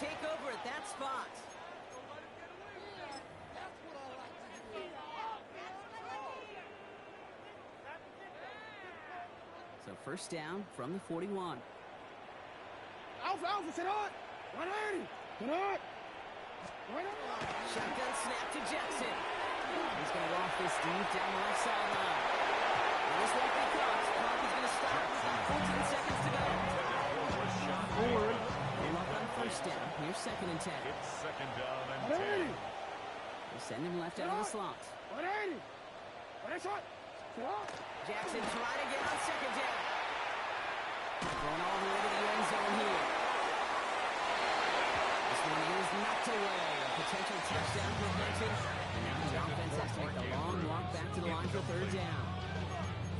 take over at that spot. So first down from the 41. Alpha, sit on! 180! Sit on! Shotgun snap to Jackson. He's going to walk this deep down the left sideline. This won't be caught. Clock is going to stop. 14 seconds to go. Forward. They're up on first down. Here's second and 10. It's second down and 10. They send him left out of the slot. 180! Jackson trying to get on second down. Going all the way to the end zone here. This one is knocked away. A potential touchdown for Benton. And now the offense has to make the long walk back to the line for third down.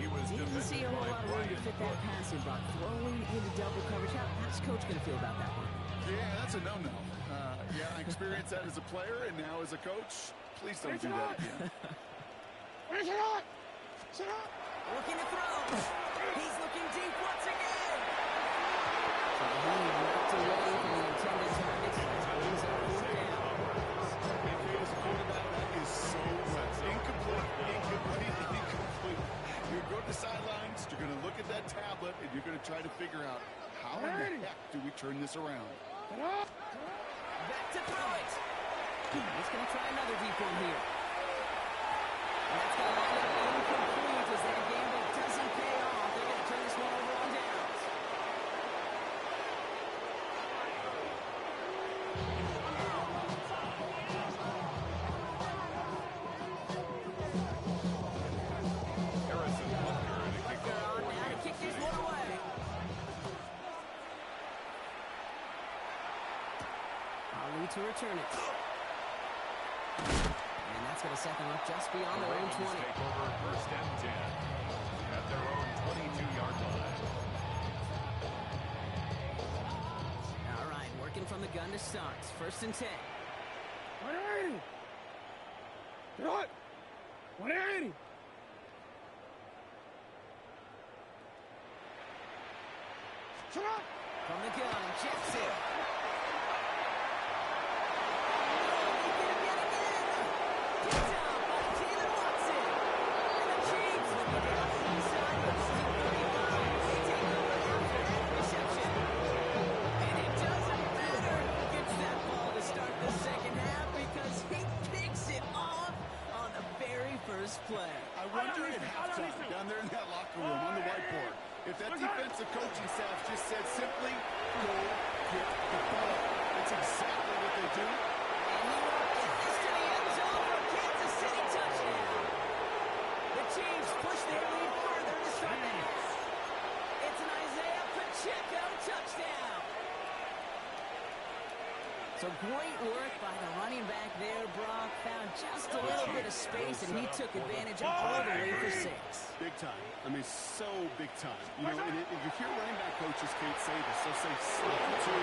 Didn't see a whole lot of room to fit that pass in, but throwing into double coverage. How's Coach going to feel about that one? Yeah, that's a no-no. Yeah, I experienced that as a player and now as a coach. Please don't do that again. Looking to throw. He's looking deep once again. So he knocked away from the intended targets. Brings up fourth down. His quarterback, that is so incomplete. You go to the sidelines, you're going to look at that tablet, and you're going to try to figure out how in the heck do we turn this around. Back to throw it. He's going to try another deep one here. And that's going to line up incomplete as that gamble doesn't pay off. They're going to turn this one over on downs. Butker on now to kick this one away. Ali to return it. And that's going to set them up just beyond their own 20. Take over first and 10 at their own 22-yard line. All right, working from the gun to start. First and 10. 180! Sit on! 180! Sit on! From the gun, Jackson. Play. I wonder at halftime, down there in that locker room on the whiteboard, if that defensive coaching staff just said simply, go get the ball. That's exactly what they do. And he will get this to the end zone for a Kansas City touchdown. The Chiefs push their lead further to start the half. It's an Isaiah Pacheco touchdown. So great work by the running back there, Brock. Found just a little bit of space, and he took advantage all the way for 6. Big time. I mean, so big time. You know, and if you hear running back coaches can't say this, they'll say slip to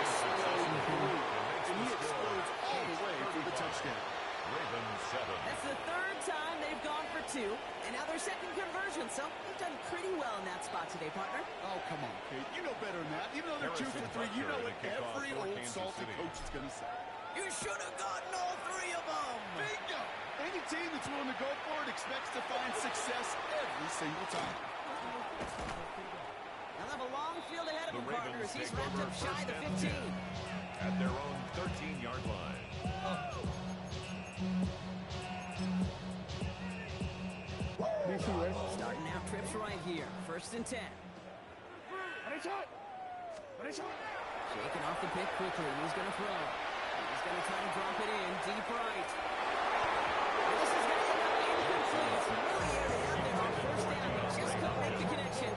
explode through. And he explodes all the way for the touchdown. Ravens 7. That's the third time they've gone for 2, and now their second conversion, so they've done pretty well in that spot today, partner. Oh, come on, Kate. You know better than that. Even though they're 2 for 3, you know what every old salty coach is going to say. You should have gotten all 3 of them. Bingo! Any team that's willing to go for it expects to find success every single time. They'll have a long field ahead of The him, partners. Ravens He's take wrapped over up shy first the and 15. 10 at their own 13-yard line. Starting out trips right here. First and 10. Shaking off the pick quickly. He's going to throw. He's going to try and drop it in deep right. This is going to end up incomplete. Really aired it out there on first down. He just couldn't make the connection.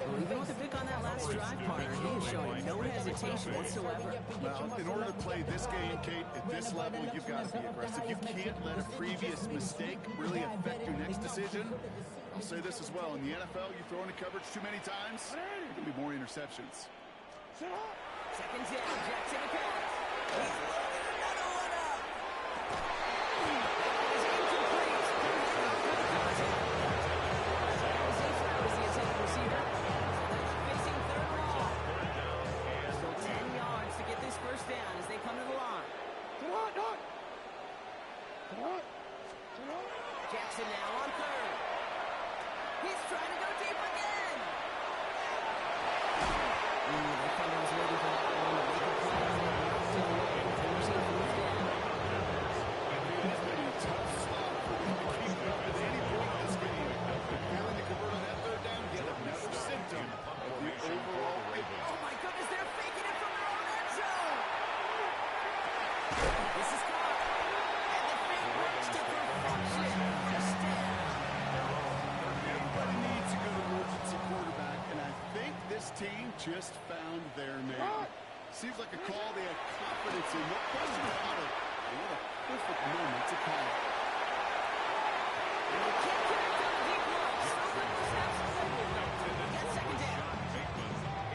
Well, even with the pick on that last drive, partner, he is showing no hesitation whatsoever. Well, in order to play this game, Kate, at this level, you've got to be aggressive. You can't let a previous mistake really affect your next decision. I'll say this as well. In the NFL, you throw into coverage too many times, there can be more interceptions. Second down, Jackson to pass. He's loaded another one up. That is incomplete. Was the intended receiver. So they're facing third and long. So 10 yards to get this Jackson now on third. He's trying to go deep again. The defender was waiting for that one to make a play. Forcing fourth down. It has been a tough slog for them to keep up at any point in this game. Failing to convert on that third down, yet another symptom of the overall rating. Oh my goodness, they're faking it from their own end zone. This is caught. And the fake works to perfection. First down. Everybody needs a good emergency quarterback, and I think this team just found their man. Seems like a call they have confidence in. No question about it. And what a perfect moment to call it. And they can't get it down the deep line. Snowden just absolutely got second down.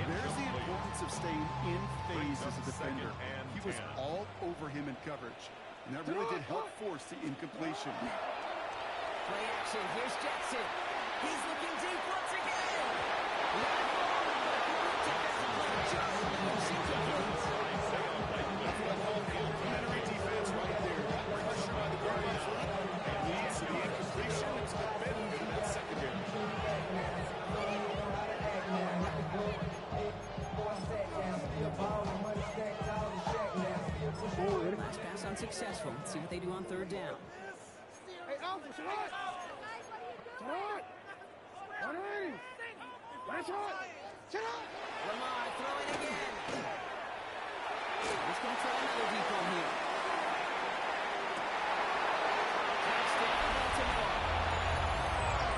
There's the importance of staying in phase as a defender. He was all over him in coverage, and that really did help force the incompletion. Play action. Here's Jackson. He's looking deep once again. Defensive play. Just incomplete. Complimentary defense right there. That pressure by the Guardians leads to the incompletion. It's been good in that secondary. Last pass unsuccessful. Let's see what they do on third down. Hey, Alpha, Sharad! Sharad! 180! Nice one! Sharad! Lamar throwing again. He's going to try another deep one here. Touchdown, Baltimore.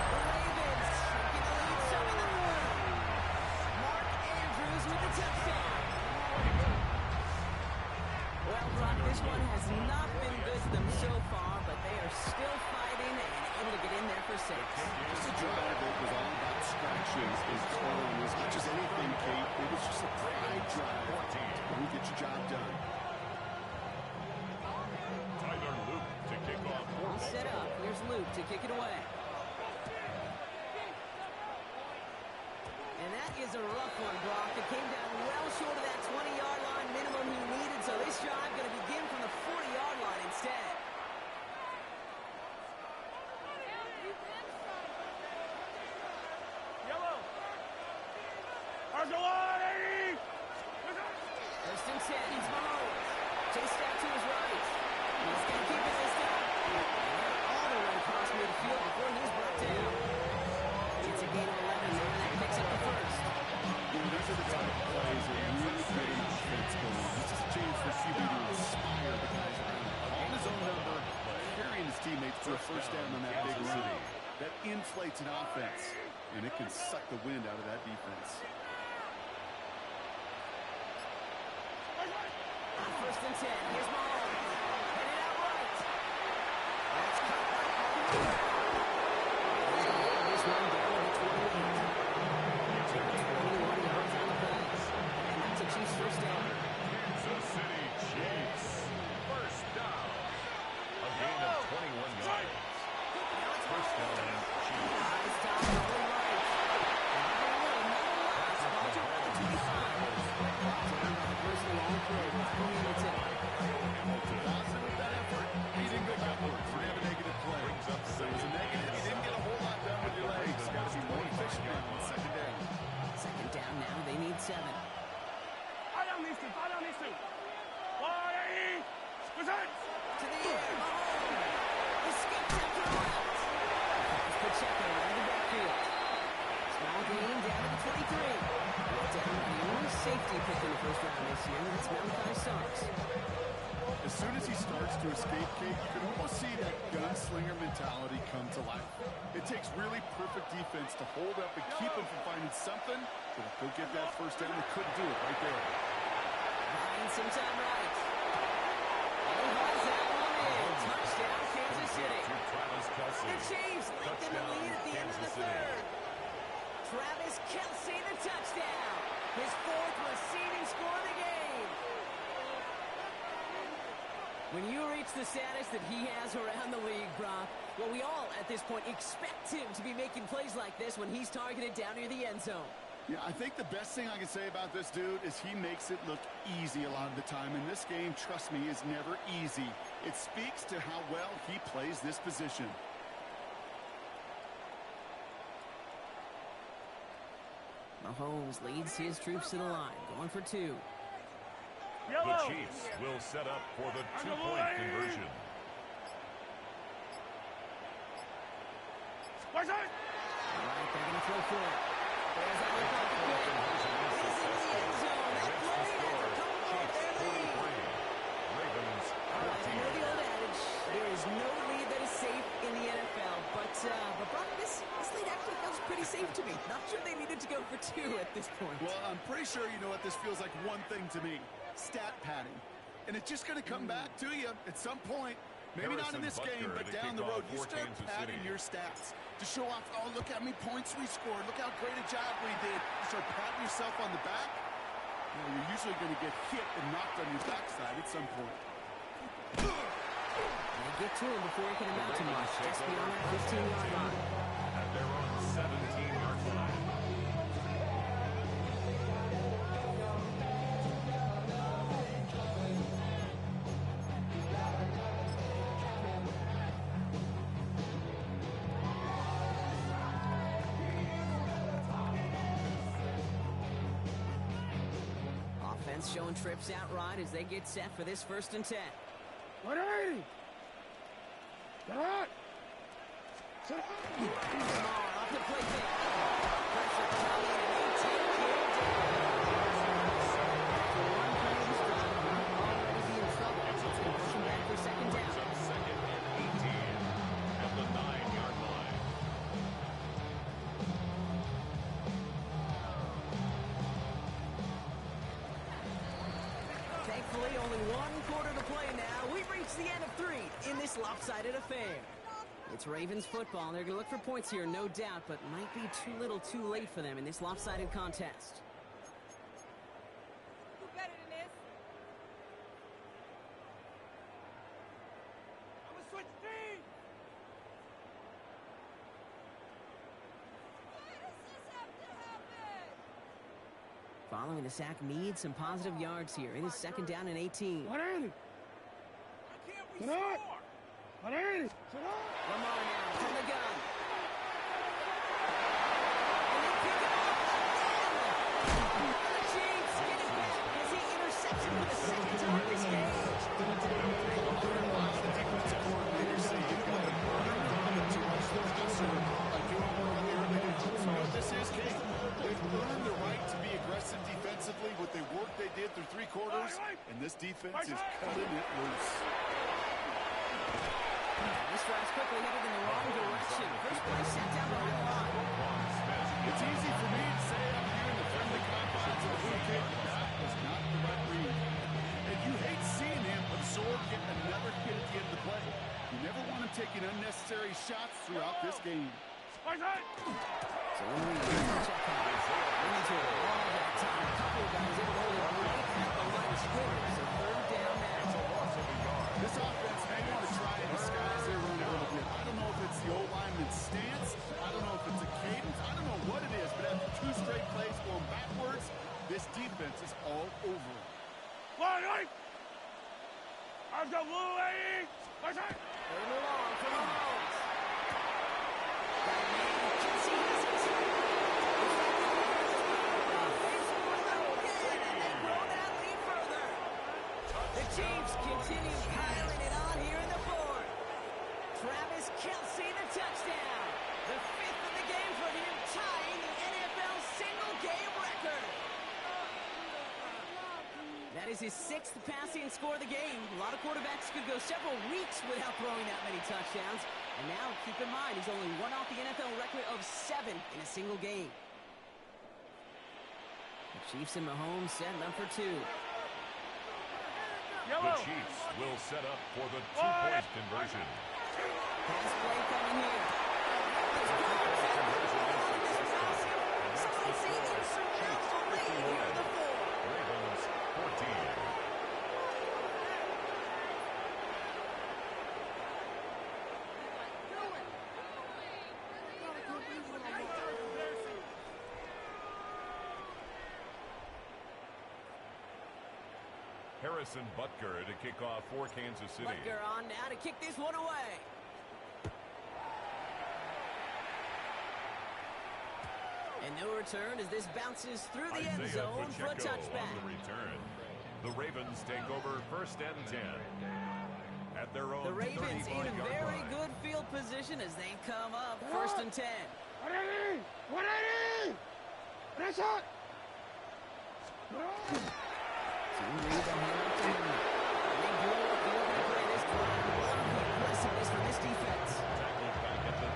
The Ravens taking the lead 7-3. Mark Andrews with the touchdown. Well, Brock, this one has not been good to them so far, but they are still fighting and able to get in there for 6. Just a drive that was all about distractions and throwing as much as anything, Kate. It was just a pride drive. You get your job done. Tyler Luke to kick off. All set up. Here's Luke to kick it away. And that is a rough one, Brock. It came down well short of that 20-yard line minimum he needed, so this drive going to begin from the 40-yard line instead. Yellow! Argalani! First and 10, he's Mahomes. Chased out to his right. He's going to keep it this time. All the way across midfield before he's brought down. It's a gain of 11 there, and that picks up the first. These are the type of plays that really get an offense going. This is a chance for QB to inspire the guys around him. Calling his own number, carrying his teammates to a first down on that big run. That inflates an offense, and it can suck the wind out of that defense. On first and 10, here's Mahomes. Headed out right. That's caught by Mahomes. This one down to 28. 21 yards on the pass. And that's a Chiefs first down. Kansas City Chiefs. First down. A gain of 21 yards. First down, Chiefs. Eyes down the whole right. Nonetheless, ball to about the 25. Down by the first long play by Hamilton. Dawson with that effort. He didn't go backwards. We have a negative play. So it was a negative. You didn't get a whole lot done with your legs. Got to be more efficient on second down. Second down now, they need 7. Fall down these two! Fall down these two! 180! Present! To the air, Mahomes. Escapes after a route. Pacheco out of the backfield. Small gain down to the 23. Down by the only safety pick in the first round this year. That's Malachi Starks. As soon as he starts to escape, Kate, you can almost see that gunslinger mentality come to life. It takes really perfect defense to hold up and keep him from finding something, but if they'll get that first down, they couldn't do it right there. Buying some time right. And he hauls that one in. Touchdown, Kansas City. The Chiefs lengthen the lead at the end of the third. Travis Kelce, the touchdown. His 4th receiving score of the game. When you reach the status that he has around the league, Brock, well, we all at this point expect him to be making plays like this when he's targeted down near the end zone. Yeah, I think the best thing I can say about this dude is he makes it look easy a lot of the time. And this game, trust me, is never easy. It speaks to how well he plays this position. Mahomes leads his troops to the line, going for 2. The Chiefs will set up for the 2-point conversion. Watch out! All right, they're going to throw for it. There's that look like a quick. This is in the end zone. That play has come their lead. Ravens All right, I know the old adage, there is no lead that is safe in the NFL, but Brock, this lead actually feels pretty safe to me. Not sure they needed to go for 2 at this point. Well, I'm pretty sure you know what this feels like one thing to me. Stat padding. And it's just going to come back to you at some point. Maybe not in this game, but down the road. You start padding your stats to show off, oh, look how many points we scored. Look how great a job we did. You start patting yourself on the back. You know, you're usually going to get hit and knocked on your backside at some point. They get to him before he can amount to much, just beyond that 15-yard line. at their own 17-yard line. Offense showing trips out right as they get set for this 1st and 10. 180! Get out! Sit up! Lamar off the play kick. Pressure coming in, and they take him down. After one play of this drive, he might already be in trouble. It's going to push him back for 2nd down. Second and 18 at the 9-yard line. Thankfully, only 1 quarter to play now. We've reached the end of 3 in this lopsided affair. It's Ravens football. They're going to look for points here, no doubt, but might be too little too late for them in this lopsided contest. Do better than this. I'm gonna switch teams! Why does this have to happen? Following the sack needs some positive yards here. It is 2nd down and 18. 180! Why can't we Get out! score? 180! Sit up! Lamar now from the gun. And they pick it off again. The Chiefs get it back as he intercepts it for the 2nd time this game. Watch the defensive coordinator say you've got to burn them to rush the passer. Doing more early. So you know what this is, Kate? They've earned the right to be aggressive defensively with the work they did through 3 quarters, and this defense is cutting it loose. This drive's quickly headed in the wrong direction. First play sent down behind the line. It's easy for me to say up here in the friendly confines of the Hurricane that was not the right read. And you hate seeing him absorb getting another hit at the end of the play. You never want him taking unnecessary shots throughout this game. Watch out! So when we check out, we need to all that time. A couple of guys able to hold it right at the line of scrimmage. So 3rd down now. This offense may want to try and disguise their run a little bit. I don't know if it's the old lineman's stance. I don't know if it's a cadence. I don't know what it is, but after 2 straight plays going backwards, this defense is all over it. 180! I've got Blue Lady! Watch out! Third and long for Mahomes. Got a man. Kelsey has it. They score them again, and they grow that lead further. The Chiefs continue piling it on here in the 4th. Travis Kelsey, the touchdown. The 5th of the game for him, tying the NFL single-game record. That is his 6th passing score of the game. A lot of quarterbacks could go several weeks without throwing that many touchdowns. And now, keep in mind, he's only one off the NFL record of 7 in a single game. The Chiefs and Mahomes setting up for 2. The Chiefs will set up for the 2-point conversion. Pass play coming here. Somebody say insurmountable lead here in the 4. Ravens 14. Harrison Butker to kick off for Kansas City. Butker on now to kick this one away. And no return as this bounces through the end Isaiah zone for a Pacheco touchback. on the return. The Ravens take over 1st and 10. At their own The Ravens in 35-yard very line. good field position as they come up 1st and 10. 180! 180! Press up! Read the hand to him. They blow up the open play this time. Aggressiveness from this defense.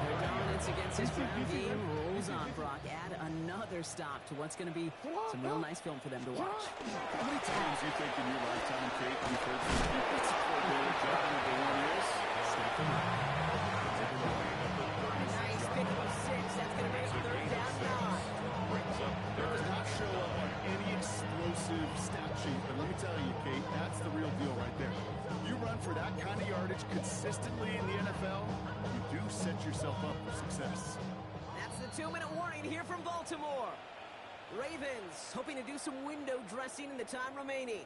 Their dominance against this ground game rolls on, Brock. Add another stop to what's going to be some real nice film for them to watch. How many times do you think in your lifetime, Kate, you've heard from the defensive coordinator, job number one is snapping up? Nice pickup of 6. That's going to make 3rd down 9. That does not show up on any explosive stat sheet, but let me tell you, Kate, that's the real deal right there. You run for that kind of yardage consistently in the NFL, you do set yourself up for success. That's the 2-minute warning here from Baltimore. Ravens hoping to do some window dressing in the time remaining.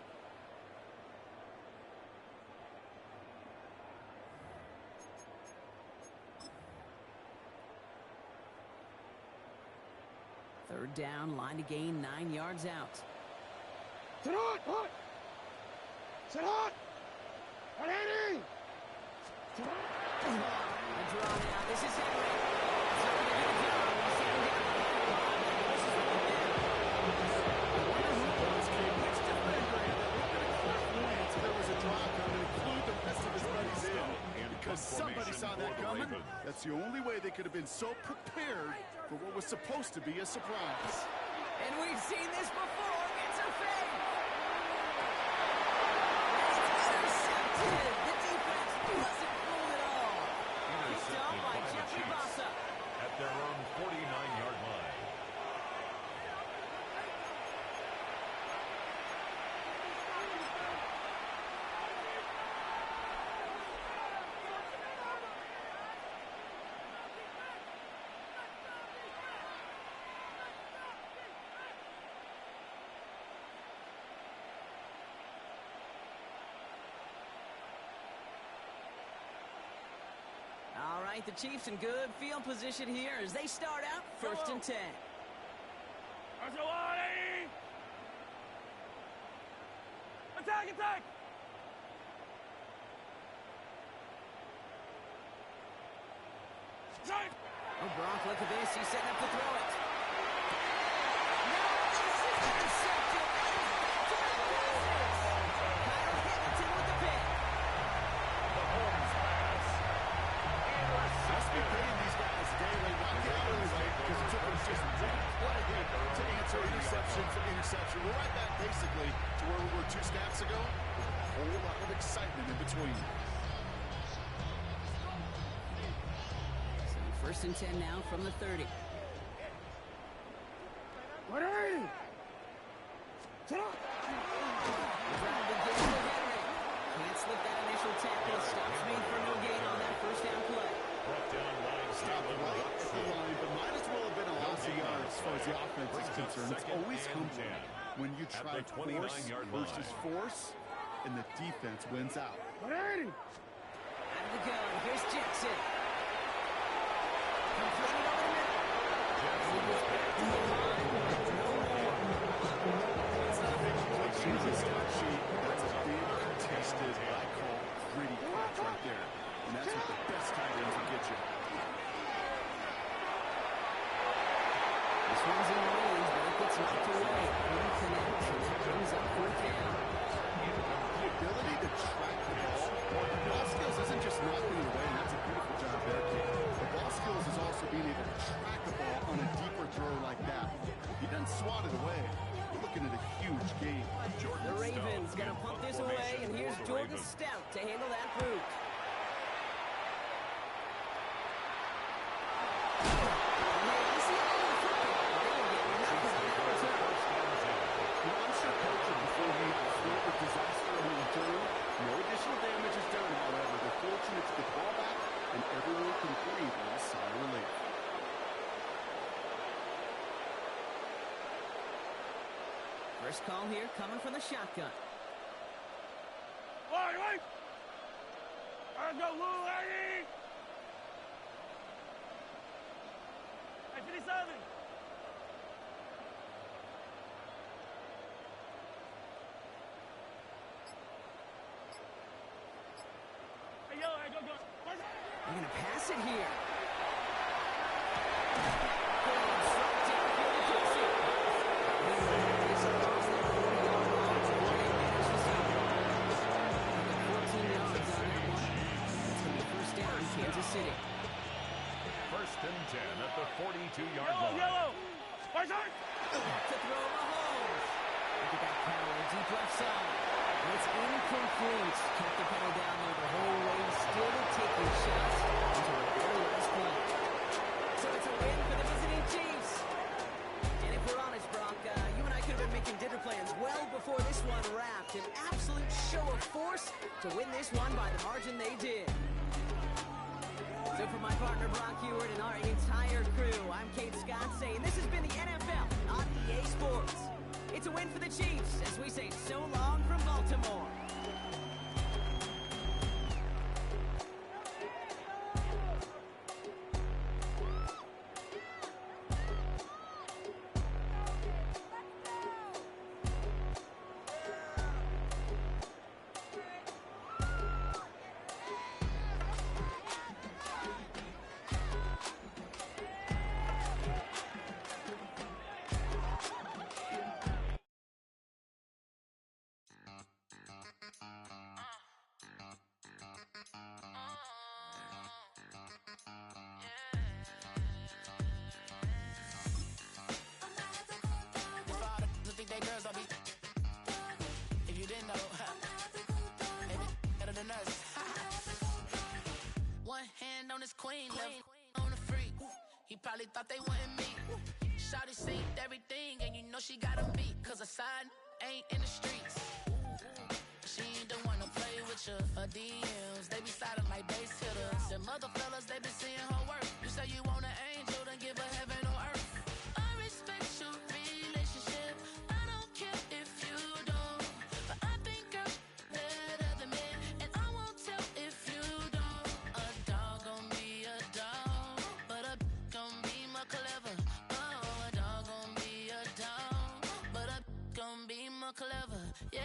Third down, line to gain 9 yards out. Sit on! Hot! Sit on! 180! A draw now. This is Henry. It's not going to get it done. He's taken down. This is right there. I wonder who it was, Kate. Which defender had that little bit of clairvoyance if there was a draw coming, include the rest of his buddies in. Because somebody saw that coming. That's the only way they could have been so prepared for what was supposed to be a surprise. And we've seen this before. It's a fake. And it's intercepted. The defense wasn't fooled at all. Picked up by Jeffrey Bossa. At their own 49-yard line. All right, the Chiefs in good field position here as they start out 1st and 10. That's a 180! Attack! Attack! Strike! Oh, Brock, look at this. He's setting up to throw it. No, this is intercepted. Kyle Hamilton with the pick. Must be paying these guys daily, not the hourly rate, because it took them just to answer interception for interception. We're right back basically to where we were 2 snaps ago, with a whole lot of excitement in between. So 1st and 10 now from the 30. 180! Sit on! Grab the gain to Henry. Can't slip that initial tackle. Stops made for no gain on that 1st down play. Brought down line. Stop right at the line, but might as well have been a loss of yards as far as the offense is concerned. It's always humbling when you try force 29-yard line. versus force, and the defense wins out. 180! Out of the gun. Here's Jackson. Completed over the middle. It's not a big completion on the stat sheet. That's a big, contested, I call gritty catch right there. And that's what the best tight ends will get you. This one's in range, but it gets knocked away. Couldn't connect, so that brings up 4th down. The ability to track the ball. The ball skills isn't just knocking it away, and that's a beautiful job there, kid. The ball skills is also being able to track the ball on a deeper throw like that. He doesn't swat it away. We're looking at a huge game. The Ravens going to pump this away, and here's Jordan Stout to handle that boot. I'm sure coaching before he threw with disaster on the return. No additional damage is done, however. They're fortunate to get the ball back, and everyone can breathe with a sigh of relief. First call here coming from the shotgun. Wait! Let's go, Lou, 80! 57! They're going to pass it here. Good strike downfield to Kelsey. He's across the 40-yard line before they manage to stop it. They got 14 yards on that one. It's going to be first down, Kansas City. First and 10 at the 42-yard Yellow, line. yellow. Right side. To throw Mahomes. Look at that power, deep left side. And it's incomplete. Kept the pedal down there the whole way. Still taking shots until the very last play. So it's a win for the visiting Chiefs. And if we're honest, Brock, you and I could have been making dinner plans well before this one wrapped. An absolute show of force to win this one by the margin they did. So for my partner Brock Heward and our entire crew, I'm Kate Scott saying this has been the NFL on EA Sports. It's a win for the Chiefs as we say so long from Baltimore. Queen on the freak. He probably thought they wanted me. Shawty seen everything, and you know she got him beat. Cause a side ain't in the streets. She ain't the one to play with you. Her DMs, they be sliding like base hitters. Them other fellas, they be seeing her work. You say you want an angel, then give her heaven on earth. I respect your relationship. I don't care if you don't. But I think girls better than men. And I won't tell if you don't. A dog gon' be a dog, but a gon' be more clever. Oh, a dog gon' be a dog, but a gon' be more clever. Yeah.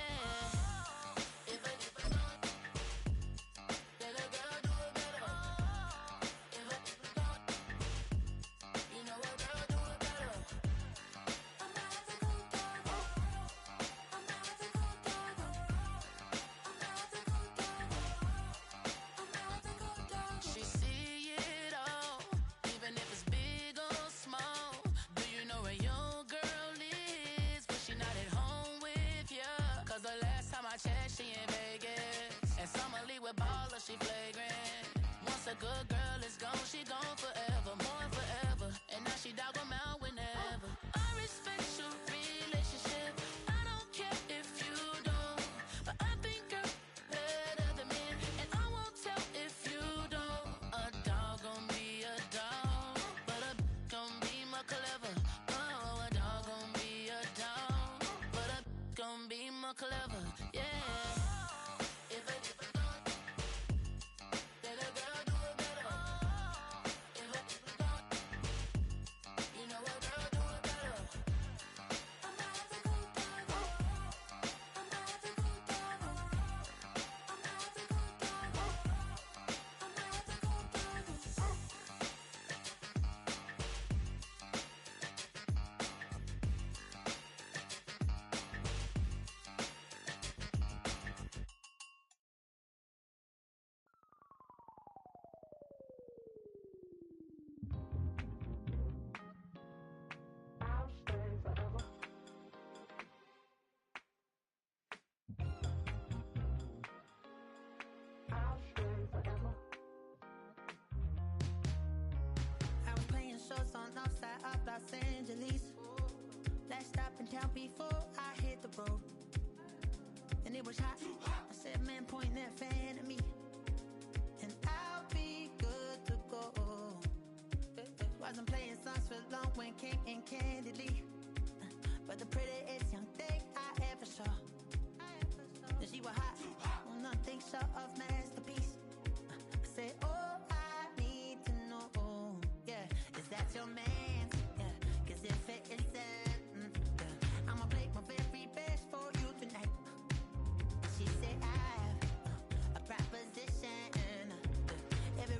She in Vegas, and Summer Lee with baller, she flagrant. Once a good girl is gone, she gone forever, more forever. And now she dog 'em out whenever. I respect your relationship. I don't care if you don't, but I think girls better than men, and I won't tell if you don't. A dog gon' be a dog, but a gon' be more clever. Oh, a dog gon' be a dog, but a gon' be more clever. Yeah. On outside of Los Angeles. Last stop in town before I hit the road. And it was hot. I said, man, point that fan at me, and I'll be good to go. Wasn't playing songs for long when came in candidly, but the prettiest young thing I ever saw. And she was hot. Well, nothing short of masterpiece. I said, oh, I need to know. Yeah, is that your man? Yeah, cause if it isn't, yeah, I'ma play my very best for you tonight. She said I have a proposition. Every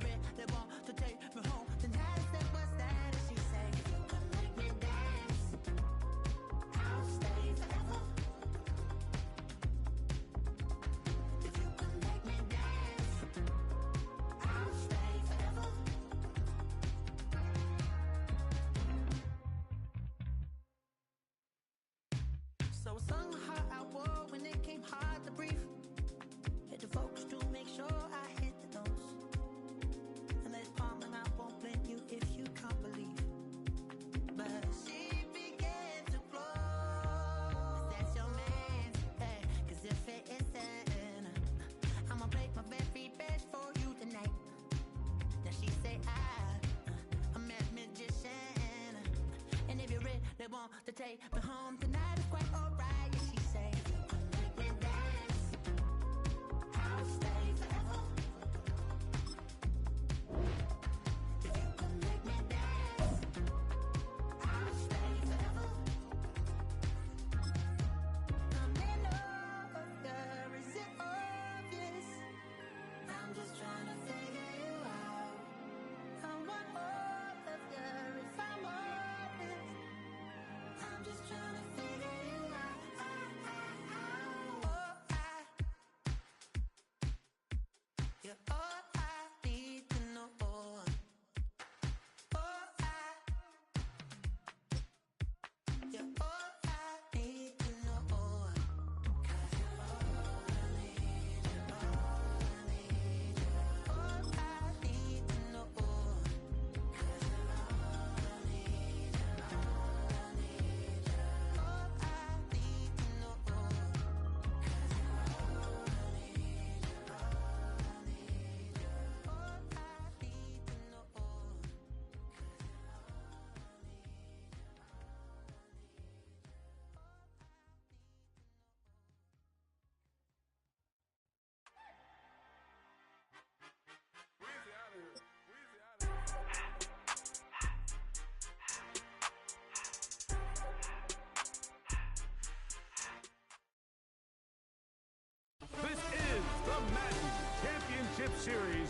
championship series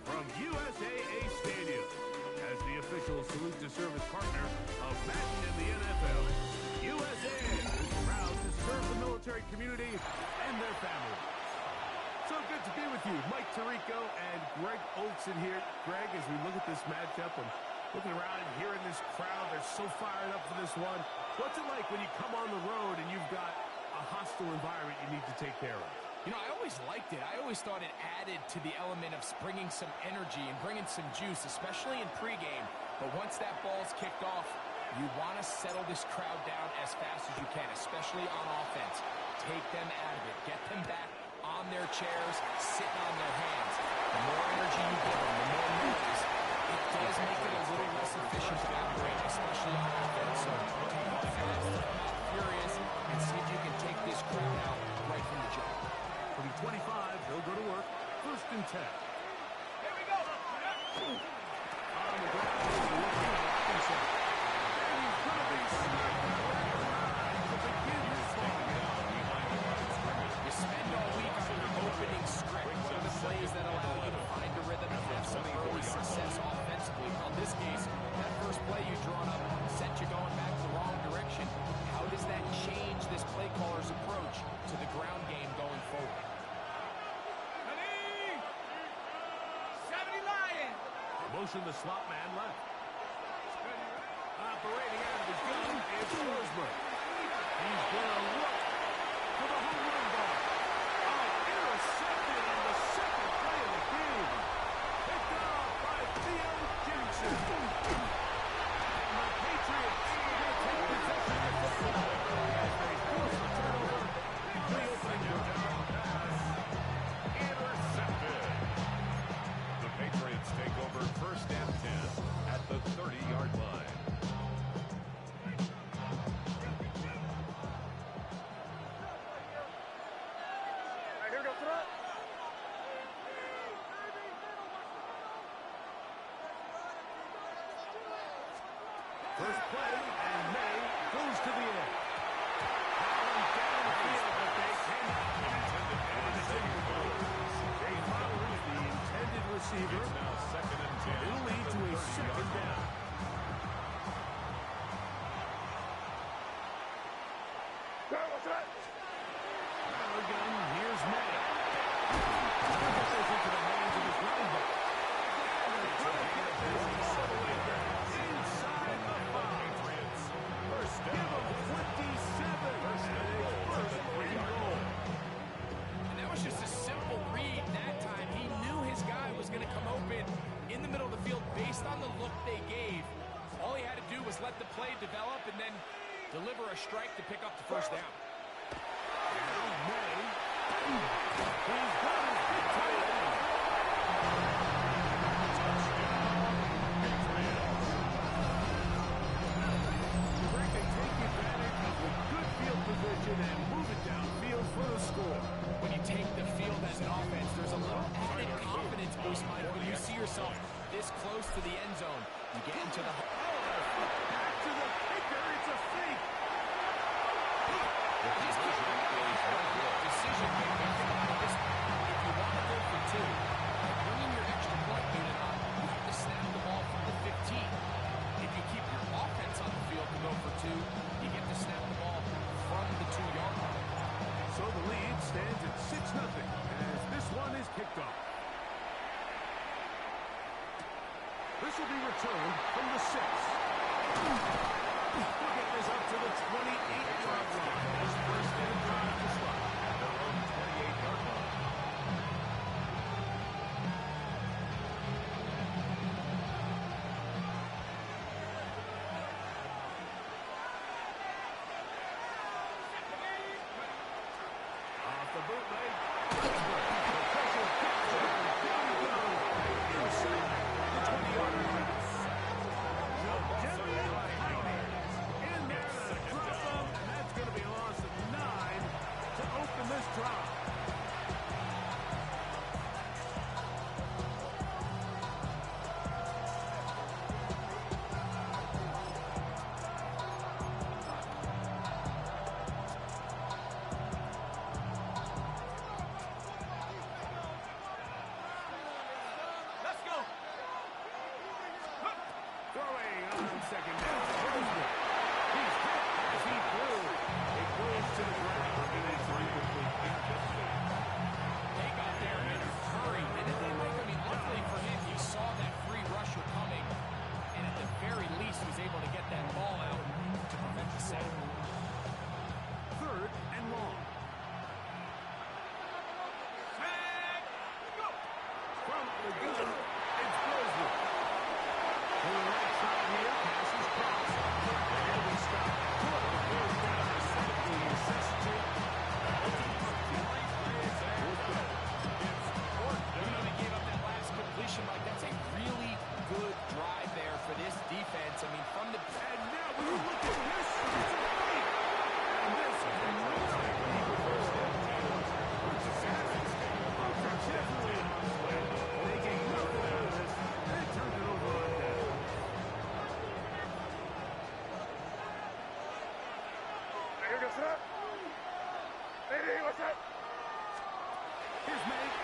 from USAA Stadium. As the official salute to service partner of Madden in the NFL, USAA is proud to serve the military community and their families. So good to be with you. Mike Tirico and Greg Olson here. Greg, as we look at this matchup, I'm looking around and hearing this crowd. They're so fired up for this one. What's it like when you come on the road and you've got a hostile environment you need to take care of? You know, I always liked it. I always thought it added to the element of bringing some energy and bringing some juice, especially in pregame. But once that ball's kicked off, you want to settle this crowd down as fast as you can, especially on offense. Take them out of it. Get them back on their chairs, sitting on their hands. The more energy you give them, the more noise, it does make it a little less efficient to operate, especially on offense. So take off fast, come out furious, and see if you can take this crowd out right from the jump. From 25, they'll go to work. First and 10. Here we go. On the ground, looking at Robinson. And he's going to be smacked around to begin this ball game. You spend all week on your opening script. What are the plays that allow you to find a rhythm and have some early success offensively? Well, in this case, that first play you drawn up sent you going back the wrong direction. How does that change this play caller's approach to the ground game going forward? Ready? 70 Lion. Motion the slot man left. Operating out of his gun, it's Forsberg. He's going to look for the home run ball. Oh, intercepted on the second play of the game. Picked off by Theo Jackson. And the Patriots will take possession of the football as they force the turnover. The opening down pass. Intercepted. The Patriots take over first and 10 at the 30-yard line. Here we go, throw. First play, and May goes to the end. Allen downfield, but they cannot intended They followed the intended receiver. It's now second and 10. It'll lead to a second down. Now again, here's May. Gets this into the hands of his running back. Inside the 5. First Give down. him 27. And a first and goal. And that was just a simple read that time. He knew his guy was going to come open in the middle of the field based on the look they gave. All he had to do was let the play develop and then deliver a strike to pick up the first down. Now May. He's got his big tight end. Greg, they take advantage of the good field position and move it downfield for the score. When you take the field as an offense, there's a little added confidence boost, Mike, when you see yourself this close to the end zone. You get into the... Back to the kicker. It's a fake. Decision making. If you want to go for two, by bringing your extra point unit on, you have to snap the ball from the 15. If you keep your offense on the field to go for two, you get to snap the ball from the 2-yard line. So the lead stands at 6-0 as this one is kicked off. This will be returned from the 6. We'll get this up to the 28-yard line. First and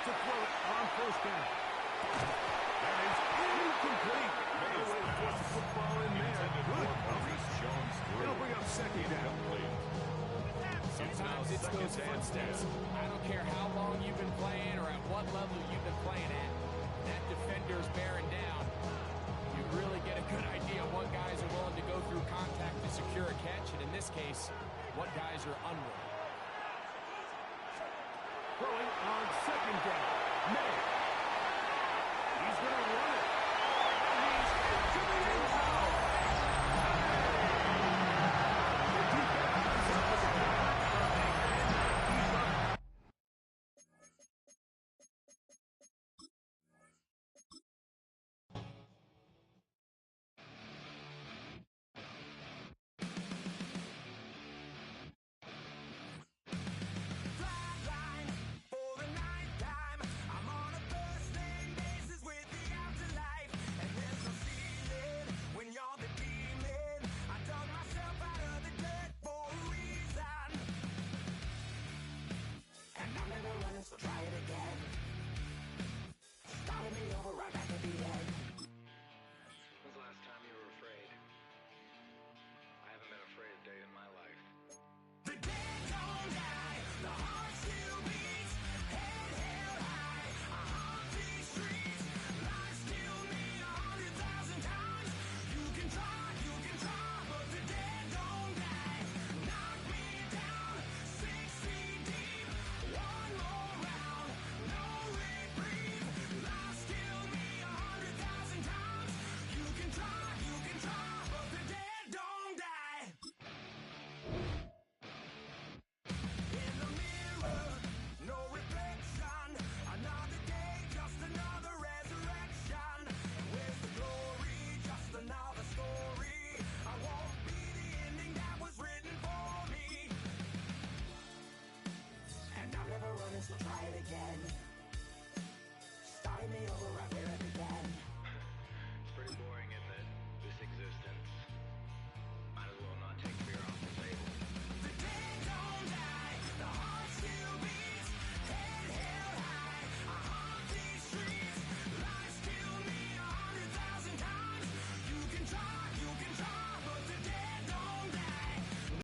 to throw it on first down. That is incomplete. Made a way to force the football in there. Good coverage. It'll bring up second down. Sometimes it's those footsteps. I don't care how long you've been playing or at what level you've been playing at. That defender's bearing down. You really get a good idea what guys are willing to go through contact to secure a catch, and in this case, what guys are unwilling. Throwing on second down. May. He's going